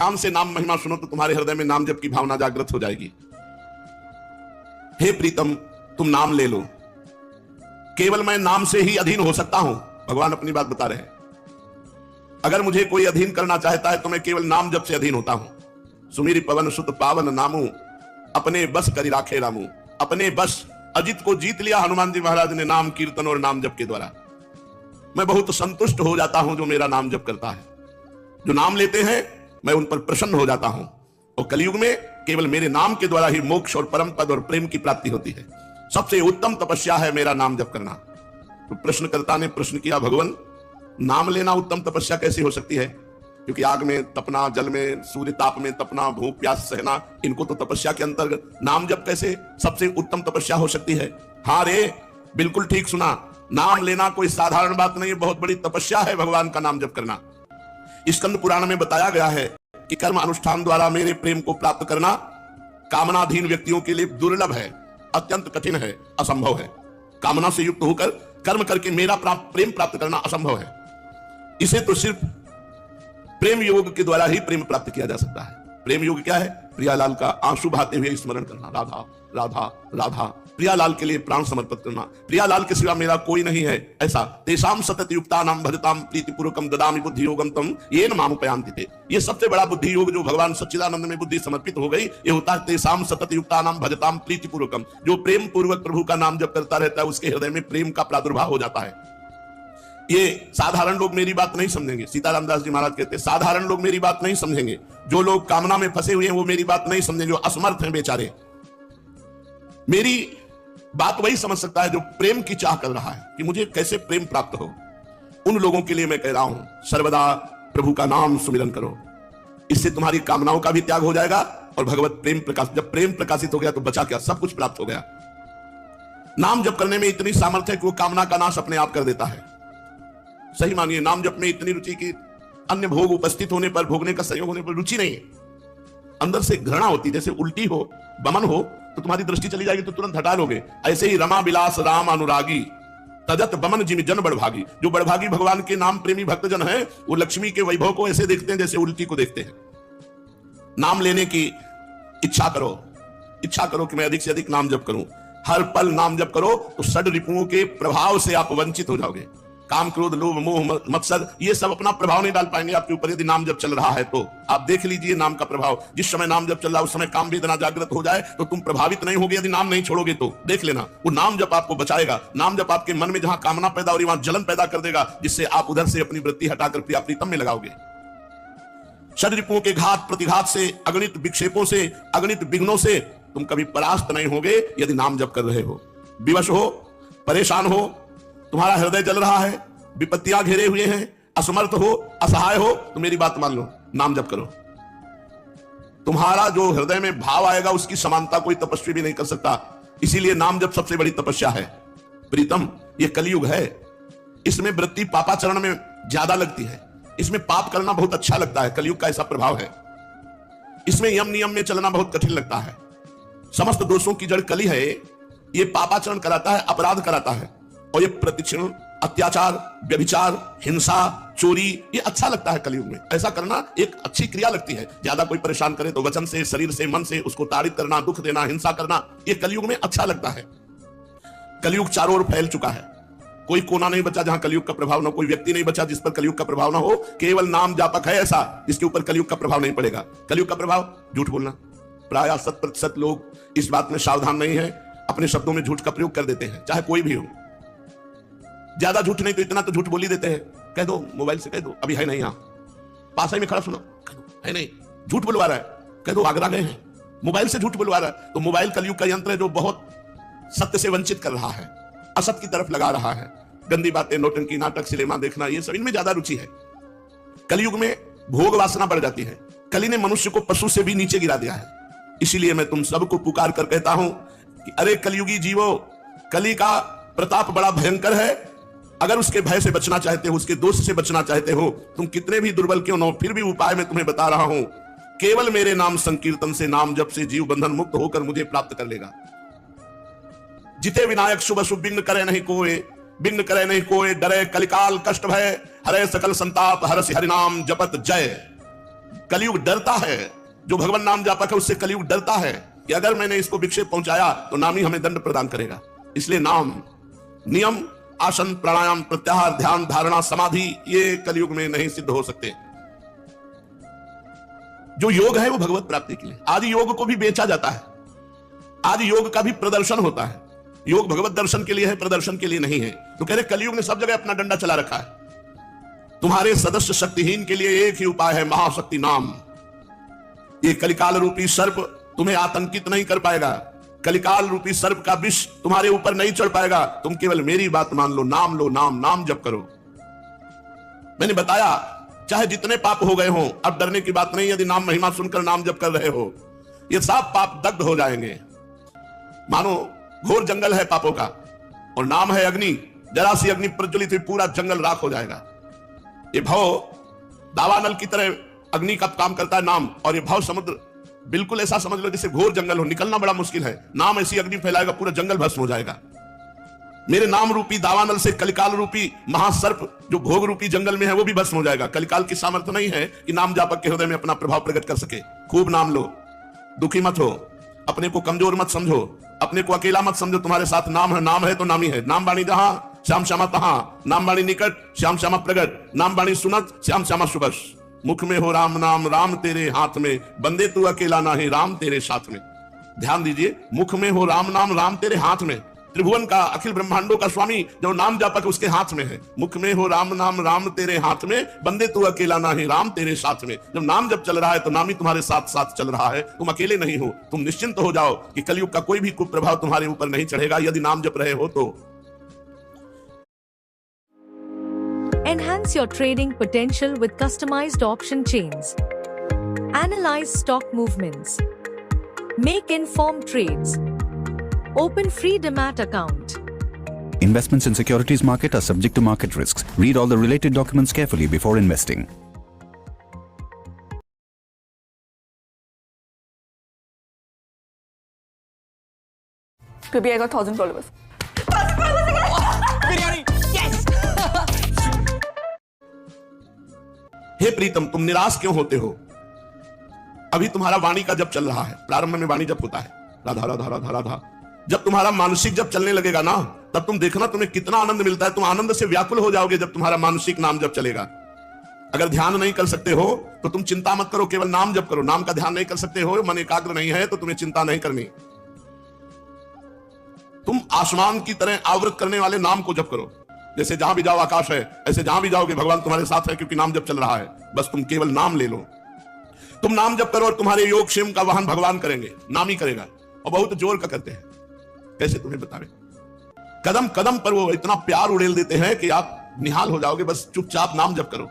ध्यान से नाम महिमा सुनो तो तुम्हारे हृदय में नाम जप की भावना जागृत हो जाएगी। हे प्रीतम, तुम नाम ले लो। केवल मैं नाम से ही अधीन हो सकता हूं। भगवान अपनी बात बता रहे हैं। अगर मुझे कोई अधीन करना चाहता है तो मैं केवल नाम जप से अधीन होता हूं। सुमीरि पवन सुत पावन नामू, अपने बस करी राखे रामू। अपने बस अजित को जीत लिया हनुमान जी महाराज ने नाम कीर्तन और नाम जप के द्वारा। मैं बहुत संतुष्ट हो जाता हूं जो मेरा नाम जप करता है। जो नाम लेते हैं मैं उन पर प्रसन्न हो जाता हूं। और कलयुग में केवल मेरे नाम के द्वारा ही मोक्ष और परम पद और प्रेम की प्राप्ति होती है। सबसे उत्तम तपस्या है मेरा नाम जप करना। तो प्रश्नकर्ता ने प्रश्न किया, भगवान नाम लेना उत्तम तपस्या कैसी हो सकती है? क्योंकि आग में तपना, जल में, सूर्य ताप में तपना, भूख प्यास सहना, इनको तो तपस्या के अंतर्गत, नाम जप कैसे सबसे उत्तम तपस्या हो सकती है? हाँ रे, बिल्कुल ठीक सुना। नाम लेना कोई साधारण बात नहीं, बहुत बड़ी तपस्या है भगवान का नाम जप करना। स्कंद पुराण में बताया गया है कि कर्म अनुष्ठान द्वारा मेरे प्रेम को प्राप्त करना कामनाधीन व्यक्तियों के लिए दुर्लभ है, अत्यंत कठिन है, असंभव है। कामना से युक्त होकर कर्म करके मेरा प्रेम प्राप्त करना असंभव है। इसे तो सिर्फ प्रेम योग के द्वारा ही प्रेम प्राप्त किया जा सकता है। प्रेम योग क्या है? प्रियालाल का आंसू बहाते हुए स्मरण करना, राधा राधा राधा, प्रियालाल के लिए प्राण समर्पित करना। प्रियालाल के सिवा मेरा कोई नहीं है, ऐसा। तेषाम सतत युक्तानां भजताम प्रीतिपूर्वकम ददामि बुद्धि योगम तम येन मामुपयान्ति ते। ये सबसे बड़ा बुद्धि योग जो भगवान सच्चिदानंद में बुद्धि समर्पित हो गई, ये होता है तेषाम सतत युक्तानां भजताम प्रीतिपूर्वकम। जो प्रेम पूर्वक प्रभु का नाम जप करता रहता है उसके हृदय में प्रेम का प्रादुर्भाव हो जाता है। ये साधारण लोग मेरी बात नहीं समझेंगे। सीताराम दास जी महाराज कहते हैं, साधारण लोग मेरी बात नहीं समझेंगे। जो लोग कामना में फंसे हुए हैं वो मेरी बात नहीं समझेंगे, जो असमर्थ हैं बेचारे। मेरी बात वही समझ सकता है जो प्रेम की चाह कर रहा है कि मुझे कैसे प्रेम प्राप्त हो। उन लोगों के लिए मैं कह रहा हूं, सर्वदा प्रभु का नाम सुमिरन करो। इससे तुम्हारी कामनाओं का भी त्याग हो जाएगा और भगवत प्रेम प्रकाश, जब प्रेम प्रकाशित हो गया तो बचा क्या? सब कुछ प्राप्त हो गया। नाम जप करने में इतनी सामर्थ्य है कि वो कामना का नाश अपने आप कर देता है। सही मानिए, नाम जप में इतनी रुचि कि अन्य भोग उपस्थित होने पर, भोगने का संयोग होने पर रुचि नहीं है, अंदर से घृणा होती। जैसे उल्टी हो, बमन हो तो तुम्हारी दृष्टि चली जाएगी तो तुरंत हटा लोगे। ऐसे ही रमा विलास राम अनुरागी, तजत बमन जिम जन बड़भागी। जो बड़भागी भगवान के नाम प्रेमी भक्तजन है वो लक्ष्मी के वैभव को ऐसे देखते हैं जैसे उल्टी को देखते हैं। नाम लेने की इच्छा करो, इच्छा करो कि मैं अधिक से अधिक नाम जप करूं। हर पल नाम जप करो तो षड रिपुओं के प्रभाव से आप वंचित हो जाओगे। काम, क्रोध, लोभ, मोह, मत्सर, ये सब अपना प्रभाव नहीं डाल पाएंगे आपके ऊपर यदि नाम जप चल रहा है तो। आप देख लीजिए नाम का प्रभाव। जिस समय नाम जप चल रहा है उस समय काम वेदना जागृत हो जाए तो तुम प्रभावित नहीं होगे। यदि नाम नहीं छोड़ोगे तो देख लेना, वो नाम जप आपको बचाएगा। नाम जप आपके मन में जहां कामना पैदा हो रही वहां जलन पैदा कर देगा, जिससे आप उधर से अपनी वृत्ति हटाकर प्रिया प्रीतम में लगाओगे। षड रिपुओं के घात प्रतिघात से, अगणित विक्षेपों से, अगणित विघ्नों से तुम कभी परास्त नहीं होगे यदि नाम जप कर रहे हो। विवश हो, परेशान हो, तुम्हारा हृदय जल रहा है, विपत्तियां घेरे हुए हैं, असमर्थ हो, असहाय हो, तो मेरी बात मान लो, नाम जप करो। तुम्हारा जो हृदय में भाव आएगा उसकी समानता कोई तपस्वी भी नहीं कर सकता। इसीलिए नाम जप सबसे बड़ी तपस्या है। प्रीतम, ये कलयुग है, इसमें वृत्ति पापाचरण में ज्यादा लगती है। इसमें पाप करना बहुत अच्छा लगता है, कलयुग का ऐसा प्रभाव है। इसमें यम नियम में चलना बहुत कठिन लगता है। समस्त दोषों की जड़ कली है, ये पापाचरण कराता है, अपराध कराता है। और ये प्रतिक्षण अत्याचार, व्यभिचार, हिंसा, चोरी, ये अच्छा लगता है कलयुग में। ऐसा करना एक अच्छी क्रिया लगती है। ज्यादा कोई परेशान करे तो वचन से, शरीर से, मन से उसको ताड़ित करना, दुख देना, हिंसा करना, ये कलयुग में अच्छा लगता है। कलयुग चारों ओर फैल चुका है। कोई कोना नहीं बचा जहां कलयुग का प्रभाव ना, कोई व्यक्ति नहीं बचा जिस पर कलयुग का प्रभाव ना हो। केवल नाम जापक है ऐसा जिसके ऊपर कलयुग का प्रभाव नहीं पड़ेगा। कलयुग का प्रभाव झूठ बोलना। प्रायः 100% लोग इस बात में सावधान नहीं है, अपने शब्दों में झूठ का प्रयोग कर देते हैं, चाहे कोई भी हो। ज्यादा झूठ नहीं तो इतना तो झूठ बोल ही देते हैं। कह दो, मोबाइल से कह दो, अभी है नहीं यहाँ, पास ही में खड़ा सुनो, कह दो है नहीं, झूठ बुलवा रहा है। कह दो आगरा गए हैं, मोबाइल से झूठ बुलवा रहा है। तो मोबाइल कलयुग का यंत्र है जो बहुत सत्य से वंचित कर रहा है, असत्य की तरफ लगा रहा है। गंदी बातें, नौटंकी, नाटक, सिनेमा देखना, ये सब, इनमें ज्यादा रुचि है। कलयुग में भोग वासना बढ़ जाती है। कली ने मनुष्य को पशु से भी नीचे गिरा दिया है। इसीलिए मैं तुम सबको पुकार कर कहता हूं कि अरे कलयुगी जीवो, कली का प्रताप बड़ा भयंकर है। अगर उसके भय से बचना चाहते हो, उसके दोष से बचना चाहते हो, तुम कितने भी दुर्बल क्यों न हो, फिर भी उपाय मैं तुम्हें बता रहा हूं। केवल मेरे नाम संकीर्तन से, नाम जप से जीव बंधन मुक्त होकर मुझे प्राप्त कर लेगा। जिते विनायक शुभ शुभ विघ्न करे नहीं कोई, विघ्न करे नहीं कोई, डरे कलिकाल कष्ट भय, हरे सकल संताप, हरसि हरिनाम जपत जय। कलयुग डरता है, जो भगवान नाम जापक है उससे कलयुग डरता है कि अगर मैंने इसको विक्षेप पहुंचाया तो नाम ही हमें दंड प्रदान करेगा। इसलिए नाम, नियम, आसन, प्राणायाम, प्रत्याहार, ध्यान, धारणा, समाधि ये कलयुग में नहीं सिद्ध हो सकते। जो योग है वो भगवत प्राप्ति के लिए। आज योग को भी बेचा जाता है, आज योग का भी प्रदर्शन होता है। योग भगवत दर्शन के लिए है, प्रदर्शन के लिए नहीं है। तो कह रहे कलयुग ने सब जगह अपना डंडा चला रखा है। तुम्हारे सदस्य शक्तिहीन के लिए एक ही उपाय है, महाशक्ति नाम। ये कलिकाल रूपी सर्प तुम्हें आतंकित नहीं कर पाएगा, कलिकाल रूपी सर्प का विष तुम्हारे ऊपर नहीं चढ़ पाएगा। तुम केवल मेरी बात मान लो, नाम लो, नाम नाम जप करो। मैंने बताया चाहे जितने पाप हो गए हों, अब डरने की बात नहीं। यदि नाम महिमा सुनकर नाम जप कर रहे हो, ये सब पाप दग्ध हो जाएंगे। मानो घोर जंगल है पापों का और नाम है अग्नि, जरा सी अग्नि प्रज्वलित हुई पूरा जंगल राख हो जाएगा। ये भव दावानल की तरह अग्नि का काम करता है नाम, और ये भव समुद्र बिल्कुल ऐसा समझ लो जैसे घोर जंगल हो, निकलना बड़ा मुश्किल है। नाम ऐसी अग्नि फैलाएगा पूरा जंगल भस्म हो जाएगा। मेरे नाम रूपी दावानल से कलिकाल रूपी महासर्प जो भोग रूपी जंगल में है वो भी भस्म हो जाएगा। कलिकाल की सामर्थ्य नहीं है कि नाम जापक के हृदय में अपना प्रभाव प्रकट कर सके। खूब नाम लो, दुखी मत हो, अपने को कमजोर मत समझो, अपने को अकेला मत समझो। तुम्हारे साथ नाम है तो नामी है। नाम बाणी जहां श्याम श्यामा तहां, नाम बाणी निकट श्याम श्यामा प्रगट, नाम बाणी सुनत श्याम श्यामा सुबस। मुख में हो राम नाम, राम तेरे हाथ में, बंदे तू अकेला नहीं, राम तेरे साथ में। ध्यान दीजिए, मुख में हो राम नाम, राम तेरे हाथ में। त्रिभुवन का, अखिल ब्रह्मांडों का स्वामी जो नाम जापक उसके हाथ में है। मुख में हो राम नाम, राम तेरे हाथ में, बंदे तू अकेला नहीं, राम तेरे साथ में। जब नाम जब चल रहा है तो नाम ही तुम्हारे साथ साथ चल रहा है। तुम अकेले नहीं हो। तुम निश्चिंत हो जाओ कि कलयुग का कोई भी कुप्रभाव तुम्हारे ऊपर नहीं चढ़ेगा यदि नाम जप रहे हो तो। Enhance your trading potential with customized option chains. Analyze stock movements. Make informed trades. Open free Demat account. Investments in securities market are subject to market risks. Read all the related documents carefully before investing. Maybe I got 1,000 followers. Biryani, yes! हे प्रीतम, तुम निराश क्यों होते हो? अभी तुम्हारा वाणी का जप चल रहा है। प्रारंभ में वाणी जप होता है, राधा राधा राधा राधा। जब तुम्हारा मानसिक जप चलने लगेगा ना, तब तुम देखना तुम्हें कितना आनंद मिलता है। तुम आनंद से व्याकुल हो जाओगे जब तुम्हारा मानसिक नाम जप चलेगा। अगर ध्यान नहीं कर सकते हो तो तुम चिंता मत करो, केवल नाम जप करो। नाम का ध्यान नहीं कर सकते हो, मन एकाग्र नहीं है, तो तुम्हें चिंता नहीं करनी। तुम आसमान की तरह आवृत करने वाले नाम को जप करो। जैसे जहां भी जाओ आकाश है, ऐसे जहां भी जाओगे भगवान तुम्हारे साथ है, क्योंकि नाम जप चल रहा है। बस तुम केवल नाम ले लो। तुम नाम जप करो और तुम्हारे योग क्षेम का वाहन भगवान करेंगे, नाम ही करेगा। और बहुत जोर का करते हैं। कैसे तुम्हें बतावे? कदम कदम पर वो इतना प्यार उड़ेल देते हैं कि आप निहाल हो जाओगे। बस चुपचाप नाम जप करो।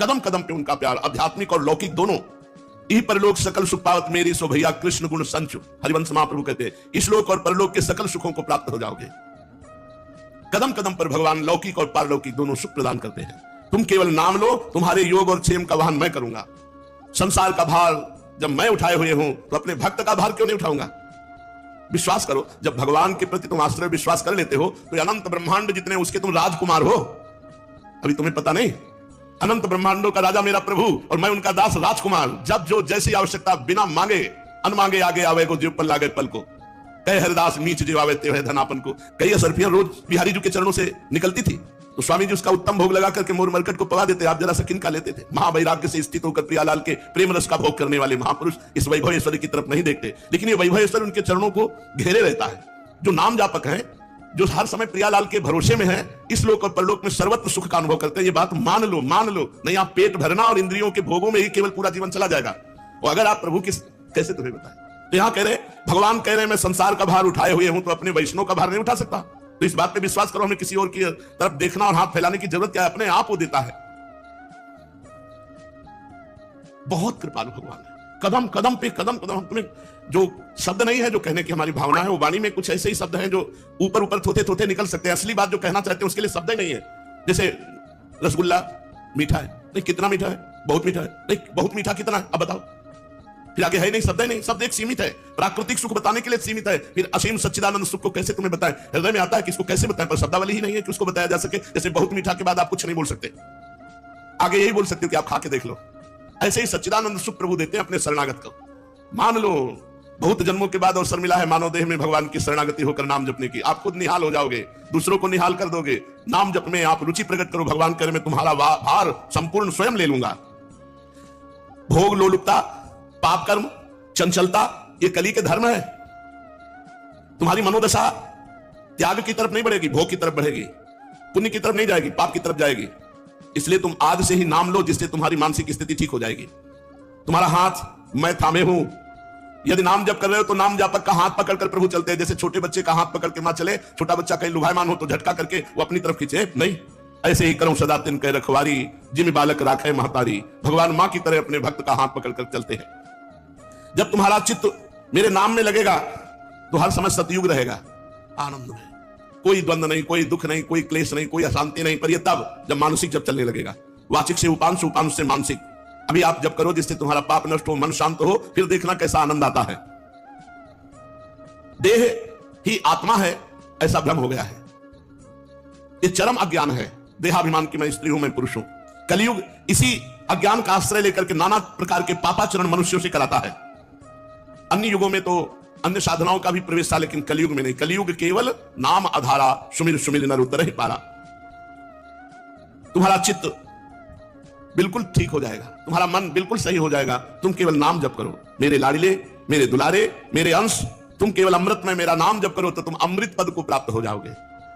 कदम कदम पे उनका प्यार, आध्यात्मिक और लौकिक दोनों। ई परलोक सकल सुख पावत मेरी सो भैया कृष्ण गुण संचु। हरिवंश महाप्रभु कहते हैं इस लोक और परलोक के सकल सुखों को प्राप्त हो जाओगे। कदम कदम पर भगवान लौकिक और पारलौकिक दोनों सुख प्रदान करते हैं। तुम केवल नाम लो, तुम्हारे योग और क्षेम का वाहन मैं करूंगा। संसार का भार जब मैं उठाए हुए हूं तो अपने भक्त का भार क्यों नहीं उठाऊंगा? विश्वास करो, जब भगवान के प्रति तुम आश्रय विश्वास कर लेते हो तो अनंत ब्रह्मांड जितने उसके तुम राजकुमार हो। अभी तुम्हें पता नहीं, अनंत ब्रह्मांडों का राजा मेरा प्रभु और मैं उनका दास राजकुमार। जब जो जैसी आवश्यकता बिना मांगे अनमांगे आगे आवे को जीव पर लागे पल को। कई हरिदास नीच जीव आवे ते धनापन को। कई असरफियां रोज बिहारी जी के चरणों से निकलती थी तो स्वामी जी उसका उत्तम भोग लगा करके मोर मरकट को पवा देते। आप जरा सा किनका लेते थे? महावैराग्य से स्थित होकर प्रियालाल के प्रेम रस का भोग करने वाले महापुरुष इस वैभवेश्वरी की तरफ नहीं देखते, लेकिन ये वैभवेश्वर उनके चरणों को घेरे रहता है। जो नाम जापक है, जो हर समय प्रियालाल के भरोसे में है, इस लोक और परलोक में सर्वत्र सुख का अनुभव करते हैं। ये बात मान लो, मान लो, नहीं आप पेट भरना और इंद्रियों के भोगों में ही केवल पूरा जीवन चला जाएगा। और अगर आप प्रभु की कैसे तुम्हें बताएं? तो यहां कह रहे भगवान कह रहे मैं संसार का भार उठाए हुए हूं तो अपने वैष्णव का भार नहीं उठा सकता। तो इस बात पे विश्वास करो, हमें किसी और की तरफ देखना और हाथ फैलाने की जरूरत क्या है? अपने आप वो देता है। बहुत कृपालु भगवान है। कदम कदम पे कदम कदम। तुम्हें जो शब्द नहीं है जो कहने की हमारी भावना है, वो वाणी में कुछ ऐसे ही शब्द हैं जो ऊपर ऊपर थोथे थोथे निकल सकते हैं। असली बात जो कहना चाहते हैं उसके लिए शब्द ही नहीं है। जैसे रसगुल्ला मीठा है, नहीं कितना मीठा है? बहुत मीठा है, नहीं बहुत मीठा कितना है? अब बताओ। फिर आगे है नहीं, शब्द ही नहीं। शब्द एक सीमित है, प्राकृतिक सुख बताने के लिए सीमित है। फिर असीम सच्चिदानंद सुख को कैसे तुम्हें बताएं? हृदय में आता है कि इसको कैसे बताएं, पर शब्दावली ही नहीं है कि उसको बताया जा सके। जैसे बहुत मीठा के बाद आप कुछ नहीं बोल सकते, आगे यही बोल सकते हो कि आप खा के देख लो। ऐसे ही सच्चिदानंद सुख प्रभु देते हैं अपने शरणागत को। मान लो बहुत जन्मों के बाद अवसर मिला है मानव देह में भगवान की शरणागति होकर नाम जपने की, आप खुद निहाल हो जाओगे, दूसरों को निहाल कर दोगे। नाम जप में आप रुचि प्रकट करो, भगवान करे मैं तुम्हारा भार संपूर्ण स्वयं ले लूंगा। भोग लोलुपता, पाप कर्म, चंचलता, ये कली के धर्म है। तुम्हारी मनोदशा त्याग की तरफ नहीं बढ़ेगी, भोग की तरफ बढ़ेगी, पुण्य की तरफ नहीं जाएगी, पाप की तरफ जाएगी। इसलिए तुम आज से ही नाम लो, जिससे तुम्हारी मानसिक स्थिति ठीक हो जाएगी। तुम्हारा हाथ मैं थामे हूं, यदि नाम जप कर रहे हो तो नाम जापक का हाथ पकड़कर प्रभु चलते हैं। जैसे छोटे बच्चे का हाथ पकड़ के मां चले, छोटा बच्चा कहीं लुभायमान हो तो झटका करके वो अपनी तरफ खींचे नहीं। ऐसे ही करो सदा तिन कह रखवारी, जिम बालक राखे महतारी। भगवान मां की तरह अपने भक्त का हाथ पकड़कर चलते हैं। जब तुम्हारा चित्त मेरे नाम में लगेगा तो हर समय सतयुग रहेगा, आनंद में, कोई द्वंद्व नहीं, कोई दुख नहीं, कोई क्लेश नहीं, कोई अशांति नहीं। पर यह तब जब मानसिक जब चलने लगेगा, वाचिक से उपांश, उपांश से मानसिक। अभी आप जब करो जिससे तुम्हारा पाप नष्ट हो, मन शांत हो, फिर देखना कैसा आनंद आता है। देह ही आत्मा है ऐसा भ्रम हो गया है, ये चरम अज्ञान है। देहाभिमान की मैं स्त्री हूं, मैं पुरुष हूं। कलयुग इसी अज्ञान का आश्रय लेकर के नाना प्रकार के पापाचरण मनुष्यों से कराता है। अन्य युगों में तो अन्य साधनाओं का भी प्रवेश था, लेकिन कलयुग में नहीं। कलयुग केवल नाम आधारा, सुमिर सुमिर नर उतर ही पारा। तुम्हारा चित्त बिल्कुल ठीक हो जाएगा, तुम्हारा मन बिल्कुल सही हो जाएगा। तुम केवल नाम जप करो, मेरे लाडले, मेरे दुलारे, मेरे अंश, तुम केवल अमृत में मेरा नाम जप करो तो तुम अमृत पद को प्राप्त हो जाओगे।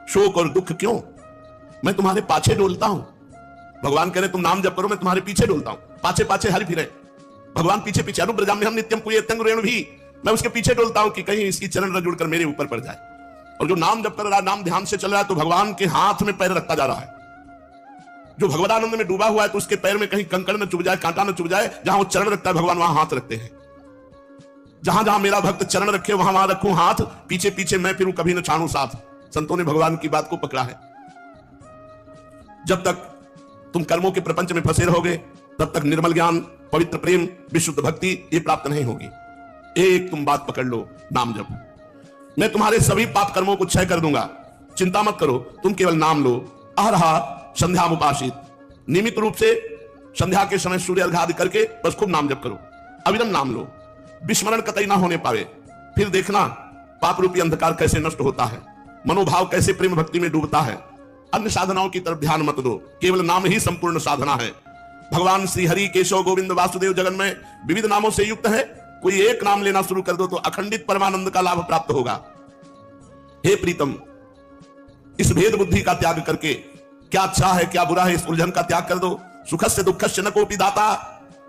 शोक और दुख क्यों, मैं तुम्हारे पाछे डोलता हूं। भगवान कह रहे तुम नाम जप करो, मैं तुम्हारे पीछे डोलता हूं। पाछे पाछे हरि फिरे, भगवान पीछे पीछे। अनुब्रजाम्य हम नित्यम कुयेत्यं रेणु भी, मैं उसके पीछे डोलता हूं कि कहीं इसकी चरण न जुड़कर मेरे ऊपर पड़ जाए। और जो नाम जप कर रहा, नाम ध्यान से चल रहा है, तो भगवान के हाथ में पैर रखता जा रहा है। जो भगवदानंद में डूबा हुआ है तो उसके पैर में कहीं कंकड़ न चुभ जाए, कांटा न चुभ जाए। जहां वो चरण रखता है भगवान वहां हाथ रखते हैं। जहां जहां मेरा भक्त चरण रखे वहां वहां रखूं हाथ, पीछे पीछे मैं फिरूं, कभी न छाड़ू साथ। संतों ने भगवान की बात को पकड़ा है। जब तक तुम कर्मों के प्रपंच में फंसे रहोगे तब तक निर्मल ज्ञान, पवित्र प्रेम, विशुद्ध भक्ति ये प्राप्त नहीं होगी। एक तुम बात पकड़ लो, नाम जप। मैं तुम्हारे सभी पाप कर्मों को क्षय कर दूंगा, चिंता मत करो, तुम केवल नाम लो। अहरहा संध्यामुपासित, नियमित रूप से संध्या के समय सूर्य अर्घ्य आदि करके बस खूब नाम जप करो, अविरम नाम लो, विस्मरण कतई ना होने पावे। फिर देखना पाप रूपी अंधकार कैसे नष्ट होता है, मनोभाव कैसे प्रेम भक्ति में डूबता है। अन्य साधनाओं की तरफ ध्यान मत दो, केवल नाम ही संपूर्ण साधना है। भगवान श्री हरि, केशव, गोविंद, वासुदेव जगन में विविध नामों से युक्त है। कोई एक नाम लेना शुरू कर दो तो अखंडित परमानंद का लाभ प्राप्त होगा। हे प्रीतम, इस भेद बुद्धि का त्याग करके क्या अच्छा है क्या बुरा है इस उलझन का त्याग कर दो। सुखस्य दुःखस्य न कोपि दाता,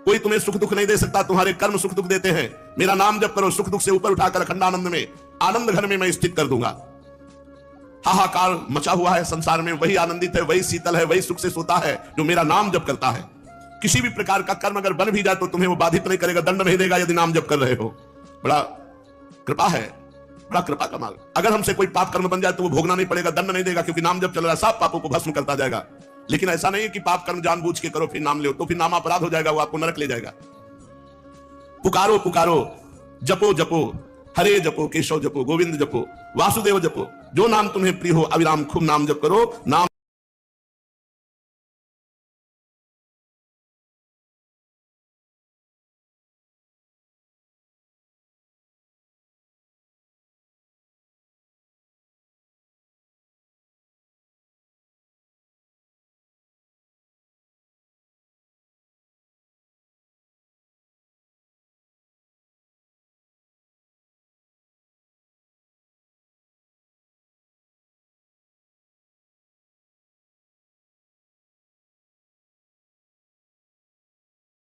कोई तुम्हें सुख दुख नहीं दे सकता, तुम्हारे कर्म सुख दुख देते हैं। मेरा नाम जप करो, सुख दुख से ऊपर उठाकर अखंडानंद में, आनंद घर में मैं स्थित कर दूंगा। हाहाकार मचा हुआ है संसार में, वही आनंदित है, वही शीतल है, वही सुख से सोता है जो मेरा नाम जप करता है। किसी भी प्रकार का कर्म अगर बन भी जाए तो तुम्हें वो बाधित नहीं करेगा, दंड नहीं देगा यदि नाम जप कर रहे हो। बड़ा कृपा है, बड़ा कृपा का मार्ग। अगर हमसे कोई पाप कर्म बन जाए तो वो भोगना नहीं पड़ेगा, दंड नहीं देगा, क्योंकि नाम जप चल रहा है, सब पापों को भस्म करता जाएगा। लेकिन ऐसा नहीं है कि पाप कर्म जानबूझ के करो फिर नाम लो, तो फिर नाम अपराध हो जाएगा, वो आपको नरक ले जाएगा। पुकारो पुकारो, जपो जपो, हरे जपो, केशव जपो, गोविंद जपो, वासुदेव जपो, जो नाम तुम्हें प्रिय हो अविराम खूब नाम जप करो। नाम